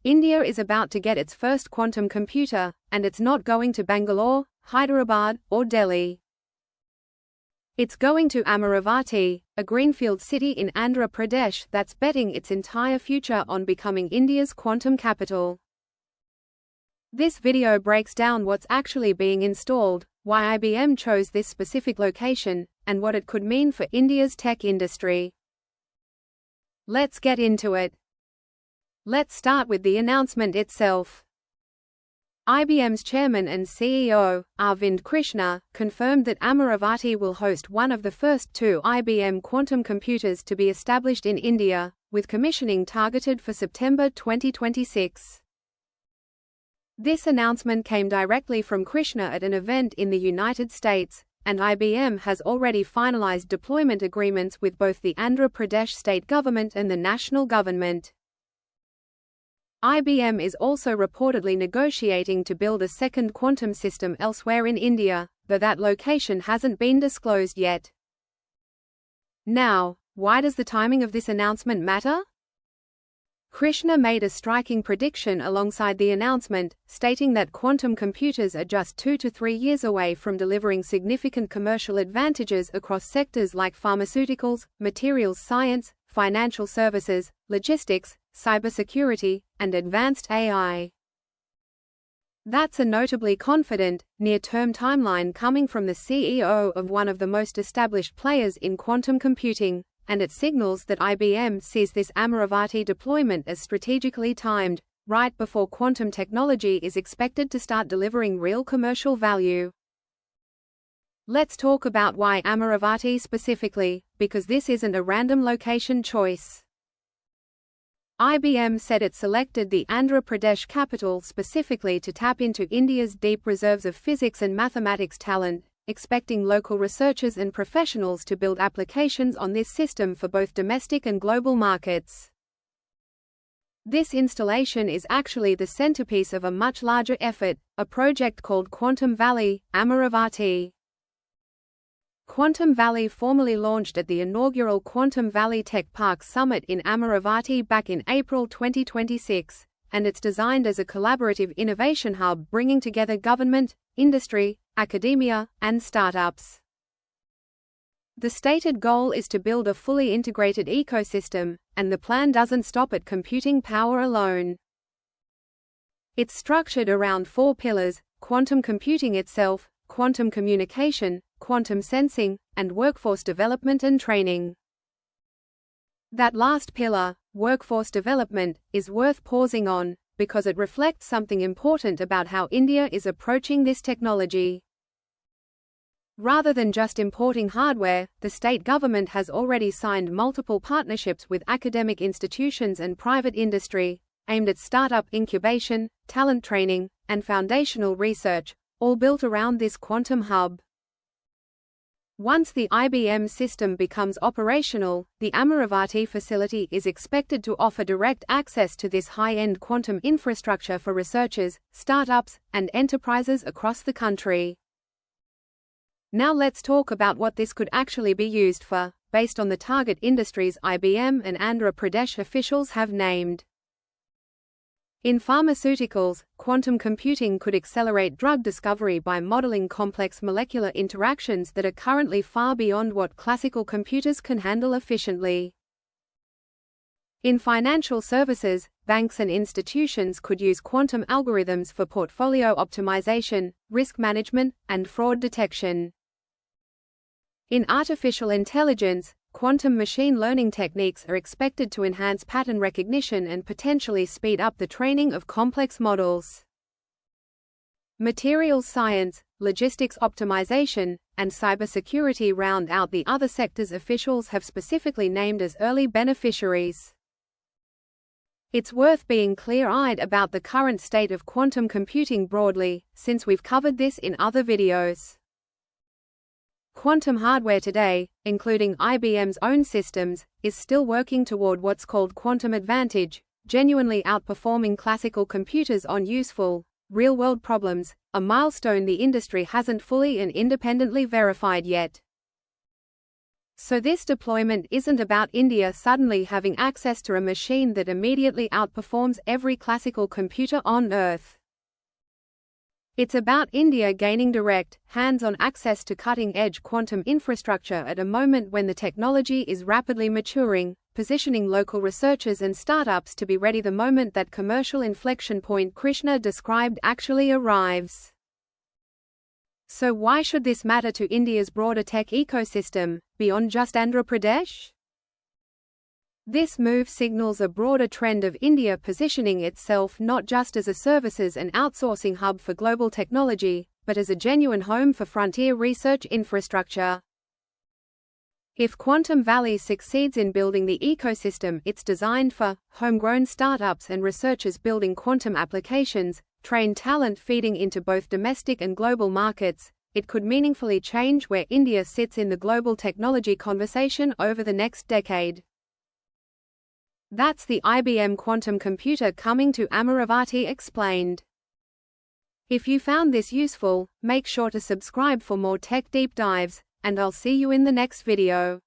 India is about to get its first quantum computer, and it's not going to Bangalore, Hyderabad, or Delhi. It's going to Amaravati, a greenfield city in Andhra Pradesh that's betting its entire future on becoming India's quantum capital. This video breaks down what's actually being installed, why IBM chose this specific location, and what it could mean for India's tech industry. Let's get into it. Let's start with the announcement itself. IBM's chairman and CEO, Arvind Krishna, confirmed that Amaravati will host one of the first two IBM quantum computers to be established in India, with commissioning targeted for September 2026. This announcement came directly from Krishna at an event in the United States, and IBM has already finalized deployment agreements with both the Andhra Pradesh state government and the national government. IBM is also reportedly negotiating to build a second quantum system elsewhere in India, though that location hasn't been disclosed yet. Now, why does the timing of this announcement matter? Krishna made a striking prediction alongside the announcement, stating that quantum computers are just 2 to 3 years away from delivering significant commercial advantages across sectors like pharmaceuticals, materials science, financial services, logistics, cybersecurity, and advanced AI. That's a notably confident, near-term timeline coming from the CEO of one of the most established players in quantum computing, and it signals that IBM sees this Amaravati deployment as strategically timed, right before quantum technology is expected to start delivering real commercial value. Let's talk about why Amaravati specifically, because this isn't a random location choice. IBM said it selected the Andhra Pradesh capital specifically to tap into India's deep reserves of physics and mathematics talent, expecting local researchers and professionals to build applications on this system for both domestic and global markets. This installation is actually the centerpiece of a much larger effort, a project called Quantum Valley, Amaravati. Quantum Valley formally launched at the inaugural Quantum Valley Tech Park Summit in Amaravati back in April 2026, and it's designed as a collaborative innovation hub bringing together government, industry, academia, and startups. The stated goal is to build a fully integrated ecosystem, and the plan doesn't stop at computing power alone. It's structured around 4 pillars: quantum computing itself, quantum communication, quantum sensing, and workforce development and training. That last pillar, workforce development, is worth pausing on, because it reflects something important about how India is approaching this technology. Rather than just importing hardware, the state government has already signed multiple partnerships with academic institutions and private industry, aimed at startup incubation, talent training, and foundational research, all built around this quantum hub. Once the IBM system becomes operational, the Amaravati facility is expected to offer direct access to this high-end quantum infrastructure for researchers, startups, and enterprises across the country. Now let's talk about what this could actually be used for, based on the target industries IBM and Andhra Pradesh officials have named. In pharmaceuticals, quantum computing could accelerate drug discovery by modeling complex molecular interactions that are currently far beyond what classical computers can handle efficiently. In financial services, banks and institutions could use quantum algorithms for portfolio optimization, risk management, and fraud detection. In artificial intelligence, quantum machine learning techniques are expected to enhance pattern recognition and potentially speed up the training of complex models. Materials science, logistics optimization, and cybersecurity round out the other sectors officials have specifically named as early beneficiaries. It's worth being clear-eyed about the current state of quantum computing broadly, since we've covered this in other videos. Quantum hardware today, including IBM's own systems, is still working toward what's called quantum advantage, genuinely outperforming classical computers on useful, real-world problems, a milestone the industry hasn't fully and independently verified yet. So this deployment isn't about India suddenly having access to a machine that immediately outperforms every classical computer on Earth. It's about India gaining direct, hands-on access to cutting-edge quantum infrastructure at a moment when the technology is rapidly maturing, positioning local researchers and startups to be ready the moment that commercial inflection point Krishna described actually arrives. So why should this matter to India's broader tech ecosystem, beyond just Andhra Pradesh? This move signals a broader trend of India positioning itself not just as a services and outsourcing hub for global technology, but as a genuine home for frontier research infrastructure. If Quantum Valley succeeds in building the ecosystem it's designed for, homegrown startups and researchers building quantum applications, trained talent feeding into both domestic and global markets, it could meaningfully change where India sits in the global technology conversation over the next decade. That's the IBM quantum computer coming to Amaravati explained. If you found this useful, make sure to subscribe for more tech deep dives, and I'll see you in the next video.